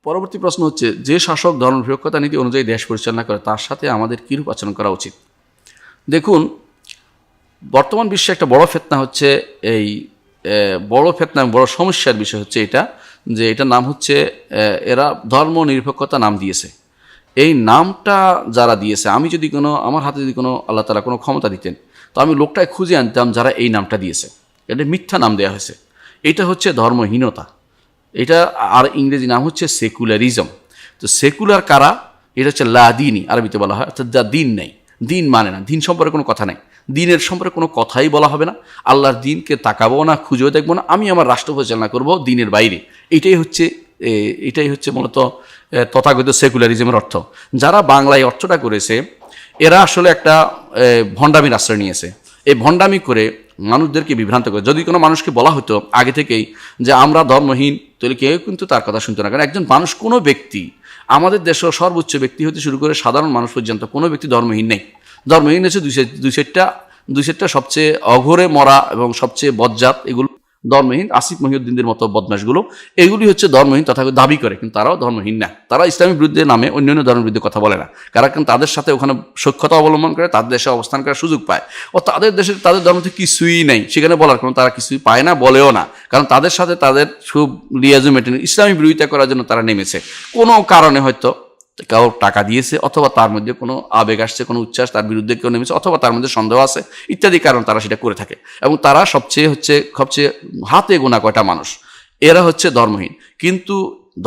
পরবর্তী প্রশ্ন হচ্ছে, যে শাসক ধর্মনিরপেক্ষতা নীতি অনুযায়ী দেশ পরিচালনা করে তার সাথে আমাদের কীরূপ আচরণ করা উচিত? দেখুন, বর্তমান বিশ্বে একটা বড় ফিতনা হচ্ছে এই বড় ফিতনা, বড় সমস্যার বিষয় হচ্ছে এটা, যে এটার নাম হচ্ছে এরা ধর্মনিরপেক্ষতা নাম দিয়েছে। এই নামটা যারা দিয়েছে, আমি যদি আমার হাতে যদি কোনো আল্লাহ তাআলা কোনো ক্ষমতা দিতেন, তো আমি লোকটায় খুঁজে আনতাম যারা এই নামটা দিয়েছে। এটা মিথ্যা নাম দেওয়া হয়েছে, এটা হচ্ছে ধর্মহীনতা। এটা আর ইংরেজি নাম হচ্ছে সেকুলারিজম। তো সেকুলার কারা? এটা হচ্ছে লা দিনই, আরবিতে বলা হয়, অর্থাৎ যা দিন নেই, দিন মানে না, দিন সম্পর্কে কোনো কথা নেই, দিনের সম্পর্কে কোনো কথাই বলা হবে না, আল্লাহর দিনকে তাকাবো না, খুঁজেও দেখবো না, আমি আমার রাষ্ট্র পরিচালনা করবো দিনের বাইরে। এটাই হচ্ছে মূলত তথাগত সেকুলারিজমের অর্থ। যারা বাংলায় অর্থটা করেছে, এরা আসলে একটা ভণ্ডামির আশ্রয় নিয়েছে। এই ভণ্ডামি করে মানুষদেরকে বিভ্রান্ত করে। যদি কোনো মানুষকে বলা হতো আগে থেকেই যে আমরা ধর্মহীন, তাহলে কেউ কিন্তু তার কথা শুনতো না। কারণ একজন মানুষ, কোনো ব্যক্তি, আমাদের দেশের সর্বোচ্চ ব্যক্তি হতে শুরু করে সাধারণ মানুষ পর্যন্ত কোনো ব্যক্তি ধর্মহীন নেই। ধর্মহীন হচ্ছে দুই সেটটা সবচেয়ে অঘরে মরা এবং সবচেয়ে বজ্জাত, এগুলো ধর্মহীন। আসিফ মহিউদ্দিনদের মতো বদমাশগুলো, এগুলি হচ্ছে ধর্মহীন তথা দাবি করে, কিন্তু তারাও ধর্মহীন না। তারা ইসলামের বিরুদ্ধে নামে অন্যান্য ধর্মের বিরুদ্ধে কথা বলে না, কারণ তাদের সাথে ওখানে সখ্যতা অবলম্বন করে, তাদের দেশে অবস্থান করার সুযোগ পায়। ও তাদের দেশের, তাদের ধর্ম থেকে কিছুই নেই, সেখানে বলার কোনো তারা কিছুই পায় না, বলেও না। কারণ তাদের সাথে তাদের খুব লিয়াজু মেটেন, ইসলামী বিরোধিতা করার জন্য তারা নেমেছে। কোনো কারণে হয়তো কেউ টাকা দিয়েছে, অথবা তার মধ্যে কোনো আবেগ আসছে, কোনো উচ্ছ্বাস, তার বিরুদ্ধে কেউ নেমেছে, অথবা তার মধ্যে সন্দেহ আছে, ইত্যাদি কারণ তারা সেটা করে থাকে। এবং তারা সবচেয়ে হাতে গোনা কয়টা মানুষ, এরা হচ্ছে ধর্মহীন। কিন্তু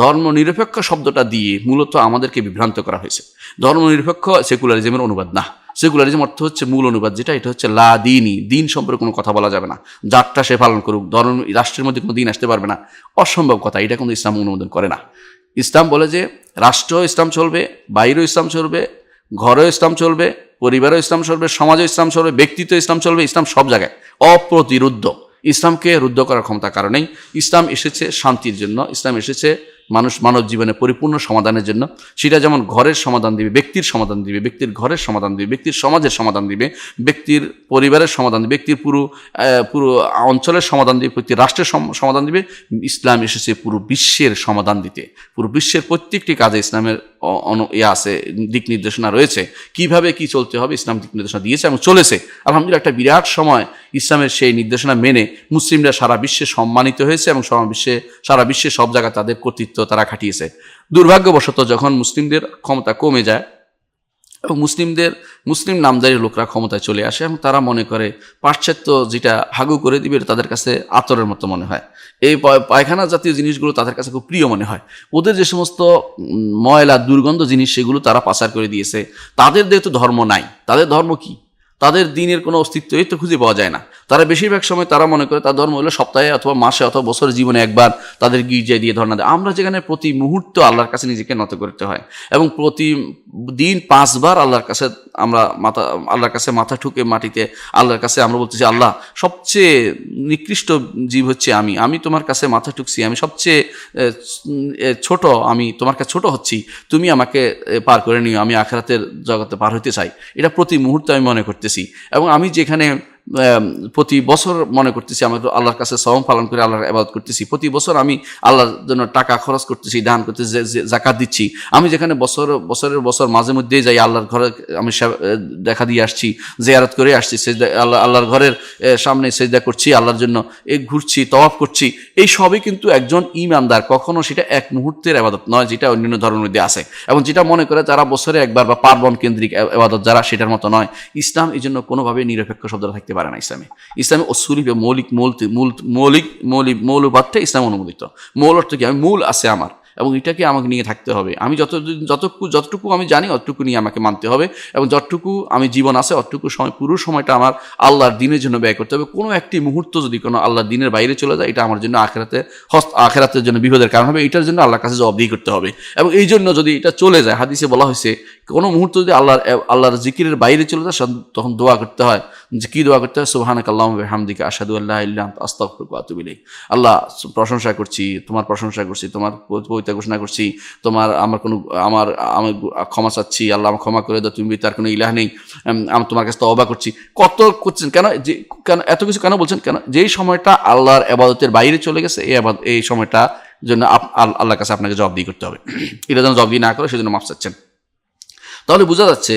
ধর্মনিরপেক্ষ শব্দটা দিয়ে মূলত আমাদেরকে বিভ্রান্ত করা হয়েছে। ধর্মনিরপেক্ষ সেকুলারিজমের অনুবাদ না। সেকুলারিজম অর্থ হচ্ছে, মূল অনুবাদ যেটা, এটা হচ্ছে লা দিনই, দিন সম্পর্কে কোনো কথা বলা যাবে না, যারটা সে পালন করুক, রাষ্ট্রের মধ্যে কোনো দিন আসতে পারবে না, অসম্ভব কথা। এটা কিন্তু ইসলাম অনুমোদন করে না। ইসলাম বলে যে রাষ্ট্র ইসলাম চলবে, বাইরেও ইসলাম চলবে, ঘরেও ইসলাম চলবে, পরিবারেও ইসলাম চলবে, সমাজেও ইসলাম চলবে, ব্যক্তিত্ব ইসলাম চলবে। ইসলাম সব জায়গায় অপ্রতিরুদ্ধ। ইসলামকে রুদ্ধ করার ক্ষমতা কারণেই ইসলাম এসেছে শান্তির জন্য, ইসলাম এসেছে মানব জীবনে পরিপূর্ণ সমাধানের জন্য। সেটা যেমন ঘরের সমাধান দিবে, ব্যক্তির সমাধান দিবে, ব্যক্তির ঘরের সমাধান দিবে, ব্যক্তির সমাজের সমাধান দিবে, ব্যক্তির পরিবারের সমাধান দিবে, ব্যক্তির পুরো অঞ্চলের সমাধান দিবে, ব্যক্তির রাষ্ট্রের সমাধান দিবে। ইসলাম এসেছে পুরো বিশ্বের সমাধান দিতে। পুরো বিশ্বের প্রত্যেকটি কাজে ইসলামের আছে, দিক নির্দেশনা রয়েছে, কিভাবে কি চলতে হবে ইসলাম দিক নির্দেশনা দিয়েছে এবং চলেছে। আলহামদুলিল্লাহ, একটা বিরাট সময় ইসলামের সেই নির্দেশনা মেনে মুসলিমরা সারা বিশ্বে সম্মানিত হয়েছে এবং সারা বিশ্বে সব জায়গায় তাদের কর্তৃত্ব তারা খাটিয়েছে। দুর্ভাগ্যবশত যখন মুসলিমদের ক্ষমতা কমে যায় এবং মুসলিম নামদারি লোকরা ক্ষমতায় চলে আসে, এবং তারা মনে করে পাশ্চাত্য যেটা হাগু করে দিবে তাদের কাছে আতরের মতো মনে হয়। এই পায়খানা জাতীয় জিনিসগুলো তাদের কাছে খুব প্রিয় মনে হয়। ওদের যে সমস্ত ময়লা দুর্গন্ধ জিনিস, সেগুলো তারা পাচার করে দিয়েছে। তাদের যেহেতু ধর্ম নাই, তাদের ধর্ম কি? তাদের দিনের কোনো অস্তিত্বই তো খুঁজে পাওয়া যায় না। তারা বেশিরভাগ সময় তারা মনে করে তার ধর্ম হলো সপ্তাহে অথবা মাসে অথবা বছরের জীবনে একবার তাদের গির্জায় দিয়ে ধর্ণা দেয়। আমরা যেখানে প্রতি মুহূর্ত আল্লাহর কাছে নিজেকে নত করতে হয় এবং প্রতিদিন 5 বার আল্লাহর কাছে মাথা ঠুকে মাটিতে আল্লাহর কাছে আমরা বলতেছি, আল্লাহ সবচেয়ে নিকৃষ্ট জীব হচ্ছে আমি তোমার কাছে মাথা ঠুকছি, আমি সবচেয়ে ছোট, আমি তোমার কাছে ছোট হচ্ছি, তুমি আমাকে পার করে নিও, আমি আখিরাতের জগতে পার হইতে চাই। এটা প্রতি মুহূর্তে আমি মনে করতেছি। এবং আমি যেখানে প্রতি বছর মনে করতেছি আমি আল্লাহর কাছে সওম পালন করে আল্লাহর ইবাদত করতেছি, প্রতি বছর আমি আল্লাহর জন্য টাকা খরচ করতেছি, দান করতেছি, যাকাত দিচ্ছি, আমি যেখানে বছরের বছর মাঝে মধ্যেই যাই আল্লাহর ঘরে, আমি দেখা দিয়ে আসছি, জিয়ারত করে আসছি, আল্লাহর ঘরের সামনে সেজদা করছি, আল্লাহর জন্য ঘুরছি, তওয়াফ করছি, এই সবই কিন্তু একজন ঈমানদার, কখনো সেটা এক মুহূর্তের ইবাদত নয় যেটা অন্যান্য ধর্মের মধ্যে আছে, এবং যেটা মনে করে তারা বছরে একবার বা পার্বণ কেন্দ্রিক ইবাদত যারা, সেটার মতো নয়। ইসলাম এই জন্য কোনোভাবে নিরপেক্ষ শব্দটা থাকতে পারে না। ইসলামে অসুলি মৌলবাদটা ইসলাম অনুমোদিত। মৌল অর্থ কি? আমি মূল আছে আমার, এবং এটাকে আমাকে নিয়ে থাকতে হবে। আমি যতটুকু আমি জানি অতটুকু নিয়ে আমাকে মানতে হবে, এবং যতটুকু আমি জীবন আছে অতটুকু সময়, পুরো সময়টা আমার আল্লাহর দিনের জন্য ব্যয় করতে হবে। কোনো একটি মুহূর্ত যদি কোনো আল্লাহর দিনের বাইরে চলে যায়, এটা আমার জন্য আখিরাতের জন্য বিপদের কারণ হবে। এটার জন্য আল্লাহর কাছে জবাবদিহি করতে হবে। এবং এই জন্য যদি এটা চলে যায়, হাদিসে বলা হয়েছে কোনো মুহূর্ত যদি আল্লাহর জিকিরের বাইরে চলে যায়, তখন দোয়া করতে হয়। যে কি দোয়া করতে হয়? সুবহানাকাল্লাহুম্মা ওয়া বিহামদিকা আশহাদু আল্লা ইলাহা ইল্লা আনতা আস্তাগফিরুকা ওয়া আতুবু ইলাইক। আল্লাহ প্রশংসা করছি, তোমার ঘোষণা করছি, আমার ক্ষমা চাচ্ছি, আল্লাহ আমার ক্ষমা করে দাও, তুমি তার কোনো ইলাহ নেই, আমি তোমার কাছে তওবা করছি। কত করছেন কেন এত কিছু কেন বলছেন? কেন? যেই সময়টা আল্লাহর ইবাদতের বাইরে চলে গেছে, এই সময়টা জন্য আল্লাহর কাছে আপনাকে জবাবদিহি করতে হবে। এটা যেন জবাবদিহি না করে সেজন্য মাফ চাচ্ছেন। তাহলে বোঝা যাচ্ছে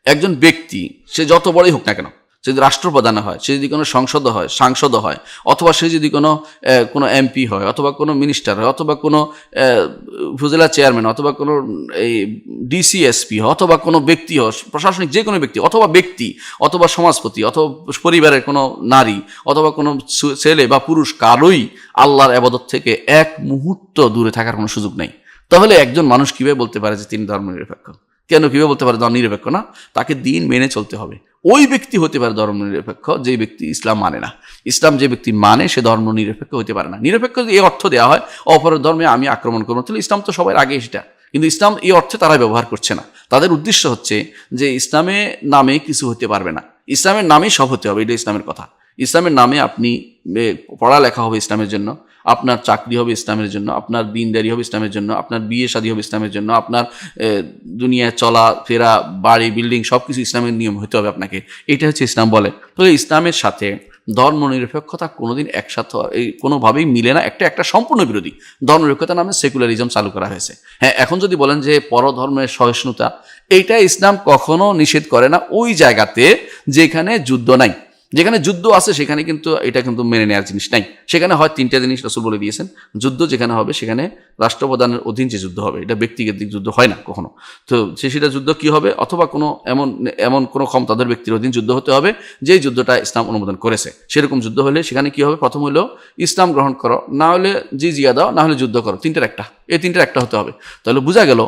একজন ব্যক্তি সে যত বড়ই হোক না কেন, সে যদি রাষ্ট্রপ্রধান হয়, সে যদি কোনো সাংসদ হয়, অথবা সে যদি কোনো এমপি হয়, অথবা কোনো মিনিস্টার হয়, অথবা কোনো উপজেলা চেয়ারম্যান, অথবা কোনো এই ডিসিএসপি হয়, অথবা কোনো ব্যক্তি হয়, প্রশাসনিক যে কোনো ব্যক্তি, অথবা সমাজপতি, অথবা পরিবারের কোনো নারী, অথবা কোনো ছেলে বা পুরুষ, কারোই আল্লাহর ইবাদত থেকে এক মুহূর্ত দূরে থাকার কোনো সুযোগ নেই। তাহলে একজন মানুষ কিভাবে বলতে পারে যে তিনি ধর্মনিরপেক্ষ? কেন কিভাবে বলতে পারে নিরপেক্ষ না? তাকে দিন মেনে চলতে হবে। ওই ব্যক্তি হতে পারে ধর্মনিরপেক্ষ যে ব্যক্তি ইসলাম মানে না। ইসলাম যে ব্যক্তি মানে সে ধর্মনিরপেক্ষ হতে পারে না। নিরপেক্ষ যদি এই অর্থ দেওয়া হয় অপরের ধর্মে আমি আক্রমণ করবো, তাহলে ইসলাম তো সবার আগে সেটা, কিন্তু ইসলাম এই অর্থে তারা ব্যবহার করছে না। তাদের উদ্দেশ্য হচ্ছে যে ইসলামের নামে কিছু হতে পারবে না, ইসলামের নামে সব হতে হবে, এটা ইসলামের কথা। ইসলামের নামে আপনি পড়ালেখা হবে ইসলামের জন্য, আপনার চাকরি হবে ইসলামের জন্য, আপনার দিনদারি হবে ইসলামের জন্য, আপনার বিয়ে শাদী হবে ইসলামের জন্য, আপনার দুনিয়ায় চলা ফেরা, বাড়ি বিল্ডিং সব কিছু ইসলামের নিয়ম হতে হবে আপনাকে। এটা হচ্ছে ইসলাম বলে। তো ইসলামের সাথে ধর্মনিরপেক্ষতা কোনোদিন একসাথে কোনোভাবেই মিলে না, একটা সম্পূর্ণ বিরোধী। ধর্মনিরপেক্ষতা নামে সেকুলারিজম চালু করা হয়েছে। হ্যাঁ, এখন যদি বলেন যে পরধর্মের সহিষ্ণুতা, এইটা ইসলাম কখনো নিষেধ করে না ওই জায়গাতে যেখানে যুদ্ধ নাই। যেখানে যুদ্ধ আছে সেখানে কিন্তু এটা কিন্তু মেনে নেওয়ার জিনিস নাই। সেখানে হয় তিনটা জিনিস রাসূল বলে দিয়েছেন, যুদ্ধ যেখানে হবে সেখানে রাষ্ট্রপ্রধানের অধীন যে যুদ্ধ হবে, এটা ব্যক্তিগত যুদ্ধ হয় না কখনো। তো সেটা যুদ্ধ কি হবে, অথবা কোনো এমন কোনো ক্ষমতাধর ব্যক্তির অধীন যুদ্ধ হতে হবে যেই যুদ্ধটা ইসলাম অনুমোদন করেছে। সেরকম যুদ্ধ হলে সেখানে কি হবে, প্রথম হলো ইসলাম গ্রহণ করো, না হলে জিজিয়া দাও, না হলে যুদ্ধ করো, এই তিনটার একটা হতে হবে। তাহলে বোঝা গেল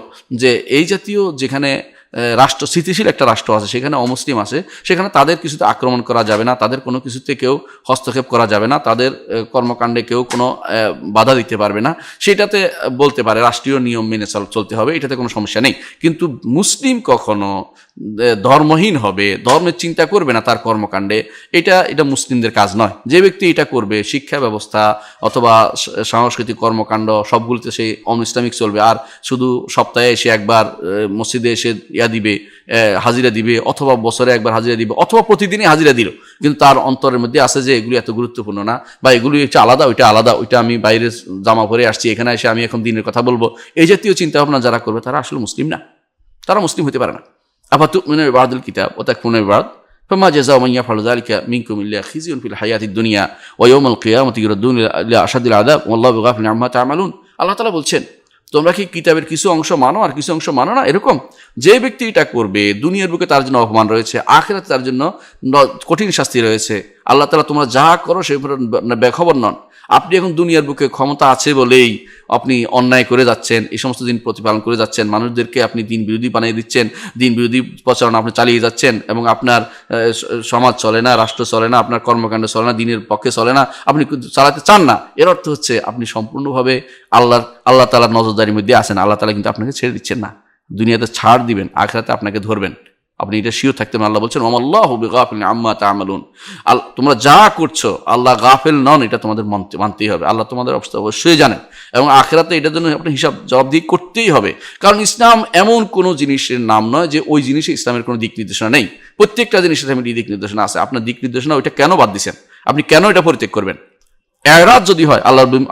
যে এই জাতীয় যেখানে রাষ্ট্র স্থিতিশীল একটা রাষ্ট্র আছে, সেখানে অমুসলিম আছে, সেখানে তাদের কিছুতে আক্রমণ করা যাবে না, তাদের কোনো কিছুতে কেউ হস্তক্ষেপ করা যাবে না, তাদের কর্মকাণ্ডে কেউ কোনো বাধা দিতে পারবে না। সেটাতে বলতে পারে রাষ্ট্রীয় নিয়ম মেনে চলতে হবে, এটাতে কোনো সমস্যা নেই। কিন্তু মুসলিম কখনো ধর্মহীন হবে, ধর্মের চিন্তা করবে না তার কর্মকাণ্ডে, এটা মুসলিমদের কাজ নয়। যে ব্যক্তি এটা করবে, শিক্ষা ব্যবস্থা অথবা সাংস্কৃতিক কর্মকাণ্ড সবগুলোতে সে অনইসলামিক চলবে, আর শুধু সপ্তাহে এসে একবার মসজিদে এসে দিবে, হাজিরা দিবে, অথবা বছরে একবার হাজিরা দিবে, অথবা প্রতিদিনই হাজিরা দিল, কিন্তু তার অন্তরের মধ্যে আছে যে এগুলি এত গুরুত্বপূর্ণ না, বা এগুলি হচ্ছে আলাদা, ওইটা আমি বাইরে জামা পরে আসছি, এখানে এসে আমি এখন দিনের কথা বলবো, এই জাতীয় চিন্তা ভাবনা যারা করবে তারা আসলে মুসলিম না, তারা মুসলিম হতে পারে না। আবার তুমিনুনা বিবাদিল কিতাব ওয়া তাকফুরুনা বিবাদ ফামা জাযাউ মান ইয়াফআলু যালিকা মিনকুম ইল্লা খিজিউন ফিল হায়াতিদ দুনিয়া ওয়া ইয়াউমাল কিয়ামাতি ইউরাদ্দুনা ইলা আশাদ্দিল আযাব ওয়াল্লাহু গাফিলুন আম্মা তা'মালুন। আল্লাহ তাআলা বলছেন, তোমরা কি কিতাবের কিছু অংশ মানো আর কিছু অংশ মানো না? এরকম যে ব্যক্তি এটা করবে, দুনিয়ার বুকে তার জন্য অপমান রয়েছে, আখিরাতে তার জন্য কঠিন শাস্তি রয়েছে। আল্লাহ তাআলা তোমরা যা করো সে বেখবর নন। আপনি এখন দুনিয়ার বুকে ক্ষমতা আছে বলেই আপনি অন্যায় করে যাচ্ছেন, এই সমস্ত দিন প্রতিপালন করে যাচ্ছেন, মানুষদেরকে আপনি দিন বিরোধী বানিয়ে দিচ্ছেন, দিন বিরোধী প্রচারণা আপনি চালিয়ে যাচ্ছেন, এবং আপনার সমাজ চলে না, রাষ্ট্র চলে না, আপনার কর্মকাণ্ড চলে না, দিনের পক্ষে চলে না, আপনি চালাতে চান না। এর অর্থ হচ্ছে আপনি সম্পূর্ণভাবে আল্লাহ তাআলার নজরদারির মধ্যে আছেন। আল্লাহ তাআলা কিন্তু আপনাকে ছেড়ে দিচ্ছেন না, দুনিয়াতে ছাড় দিবেন, আখিরাতে আপনাকে ধরবেন। আপনি এটা শিওর থাকতে পারেন। আল্লাহ বলছেন ওয়াল্লাহু বিগাফিলিন আম্মা তা'মালুন, তোমরা যা করছো আল্লাহ গাফেল নন, এটা তোমাদের মানতেই হবে। আল্লাহ তোমাদের অবস্থা অবশ্যই জানেন, এবং আখিরাতে এটার জন্য আপনি হিসাব জবাবদিহি করতেই হবে। কারণ ইসলাম এমন কোনো জিনিসের নাম নয় যে ওই জিনিসে ইসলামের কোনো দিক নির্দেশনা নেই। প্রত্যেকটা জিনিসের দিক নির্দেশনা আছে। আপনার দিক নির্দেশনা ওইটা কেন বাদ দিচ্ছেন, আপনি কেন এটা পরিত্যাগ করবেন? এরাদ যদি হয়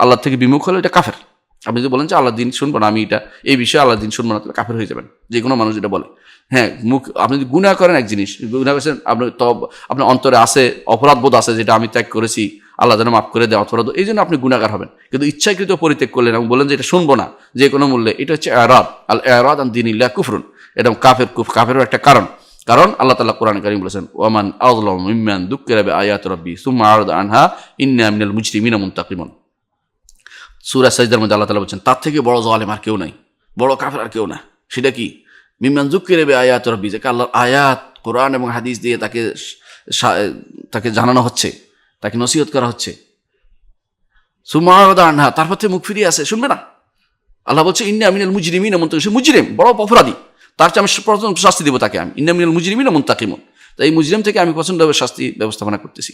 আল্লাহ থেকে বিমুখ হলে এটা কাফের। আপনি যদি বলেন যে আল্লাহ দিন শুনবো না, আমি এটা এই বিষয়ে আল্লাহ দিন শুনবো না, তাহলে কাফের হয়ে যাবেন, যে কোনো মানুষ এটা বলে। হ্যাঁ, আপনি যদি গুনাহ করেন, এক জিনিস গুনাহ করেছেন, আপনার অন্তরে আছে অপরাধ বোধ আছে, যেটা আমি ত্যাগ করেছি, আল্লাহ যেন মাফ করে দেয় অপরাধ, এই জন্য আপনি গুনাহগার হবেন। কিন্তু ইচ্ছাকৃত পরিত্যাগ করলেন এবং বললেন যে এটা শুনবো না যে কোনো মূল্যে, এটা হচ্ছে এরাদ। আল এরাদ আন দীনিল্লাহ কুফরুন, এটা কাফেরও একটা কারণ আল্লাহ তাআলা কোরআনে কারীম বলেছেন ওয়ামান আযলামু মিম্মান যুক্কিরা বিআয়াতি রাব্বি সুম্মা আরাদা আনহা ইন্না মিনাল মুজরিমিনা মুনতাকিমুন। সূরা সাজদার মধ্যে আল্লাহ তাআলা বলেন তার থেকে বড় জালেম আর কেউ নাই, বড় কাফের আর কেউ না। সেটা কি? মিম্মান যুক্কিরা বিআয়াতি রাব্বি, যাকে আল্লাহর আয়াত কোরআন এবং হাদিস দিয়ে তাকে জানানো হচ্ছে, তাকে নসিহত করা হচ্ছে, সুম্মা আরাদা আনহা, তারপর থেকে মুখ ফিরিয়ে আসে, শুনবে না। আল্লাহ বলছে ইন্না মিনাল মুজরিমিনা মুনতাকিমুন, সে মুজরিম, বড় অপরাধী, তার চেয়ে আমি প্রথম শাস্তি দেবো তাকে। আমি ইন্না মিনাল মুজরিমিনা মুনতাকিমুন, তাই এই মুজরিম থেকে আমি প্রচণ্ডভাবে শাস্তি ব্যবস্থাপনা করতেছি,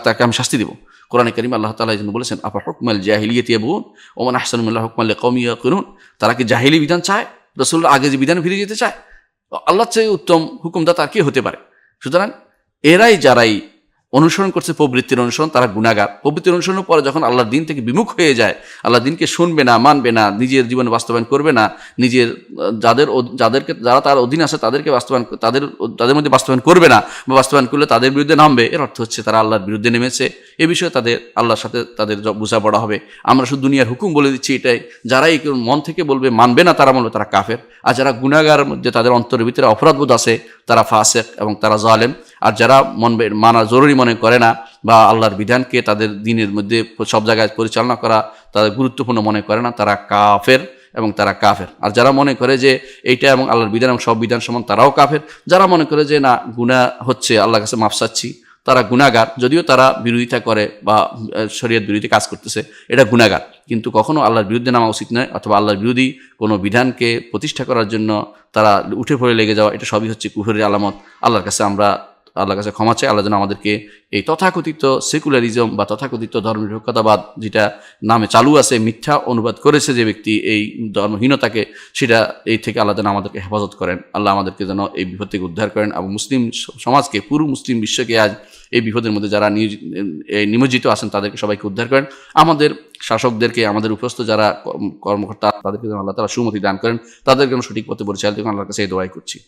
তাকে আমি শাস্তি দেবো। কোরআনে কারীম আল্লাহ তাআলা এই জন্য বলেছেন আফা হুকমাল জাহিলিয়াতি ইয়াবগুন ওয়া মান আহসানু মিনাল্লাহি হুকমান লিকাওমিন ইয়াকিনুন। তারা কি জাহিলি বিধান চায়, রাসূলের আগে যে বিধান ফিরে যেতে চায়? আল্লাহর চেয়ে উত্তম হুকুমদাতা আর কে হতে পারে? সুতরাং যারাই অনুসরণ করছে প্রবৃত্তির অনুসরণ, তারা গুনাহগার। প্রবৃত্তির অনুসরণের পরে যখন আল্লাহর দিন থেকে বিমুখ হয়ে যায়, আল্লাহর দিনকে শুনবে না, মানবে না, নিজের জীবনে বাস্তবায়ন করবে না, নিজের যারা তার অধীন আছে তাদেরকে তাদের মধ্যে বাস্তবায়ন করবে না, বা বাস্তবায়ন করলে তাদের বিরুদ্ধে নামবে, এর অর্থ হচ্ছে তারা আল্লাহর বিরুদ্ধে নেমেছে। এ বিষয়ে আল্লাহর সাথে তাদের বোঝাপড়া হবে। আমরা শুধু দুনিয়ার হুকুম বলে দিচ্ছি এটাই, যারাই মন থেকে বলবে মানবে না, তারা বলবে তারা কাফের। আর যারা গুনাহগারের মধ্যে তাদের অন্তরের ভিতরে অপরাধবোধ আছে, তারা ফাসিক এবং তারা জালেম। আর যারা মানা জরুরি মনে করে না, বা আল্লাহর বিধানকে তাদের দিনের মধ্যে সব জায়গায় পরিচালনা করা তাদের গুরুত্বপূর্ণ মনে করে না, তারা কাফের এবং তারা কাফের। আর যারা মনে করে যে এইটা এবং আল্লাহর বিধান এবং সব বিধান সমান, তারাও কাফের। যারা মনে করে যে না, গুনাহ হচ্ছে, আল্লাহর কাছে মাফ চাচ্ছি, তারা গুনাহগার। যদিও তারা বিরোধিতা করে বা শরীয়ত বিরোধী কাজ করতেছে, এটা গুনাহগার। কিন্তু কখনো আল্লাহর বিরুদ্ধে নামা উচিত নয়, অথবা আল্লাহর বিরোধী কোনো বিধানকে প্রতিষ্ঠা করার জন্য তারা উঠে পড়ে লেগে যাওয়া, এটা সবই হচ্ছে কুফরের আলামত। আল্লাহর কাছে ক্ষমা চাই। আল্লাহ যেন আমাদেরকে এই তথাকথিত সেকুলারিজম বা তথাকথিত ধর্মনিরপেক্ষতাবাদ, যেটা নামে চালু আছে, মিথ্যা অনুবাদ করেছে যে ব্যক্তি এই ধর্মহীনতাকে, সেটা এই থেকে আল্লাহ যেন আমাদেরকে হেফাজত করেন। আল্লাহ আমাদেরকে যেন এই বিপদ থেকে উদ্ধার করেন, এবং মুসলিম সমাজকে, পুরো মুসলিম বিশ্বকে আজ এই বিপদের মধ্যে যারা নিমজ্জিত আছেন তাদেরকে সবাইকে উদ্ধার করেন। আমাদের শাসকদেরকে, আমাদের উপস্থ যারা কর্মকর্তা, তাদেরকে যেন আল্লাহ তাআলা সুমতি দান করেন, তাদেরকে সঠিক পথে পরিচালিত করেন। আল্লাহর কাছে এই দোয়াই করছি।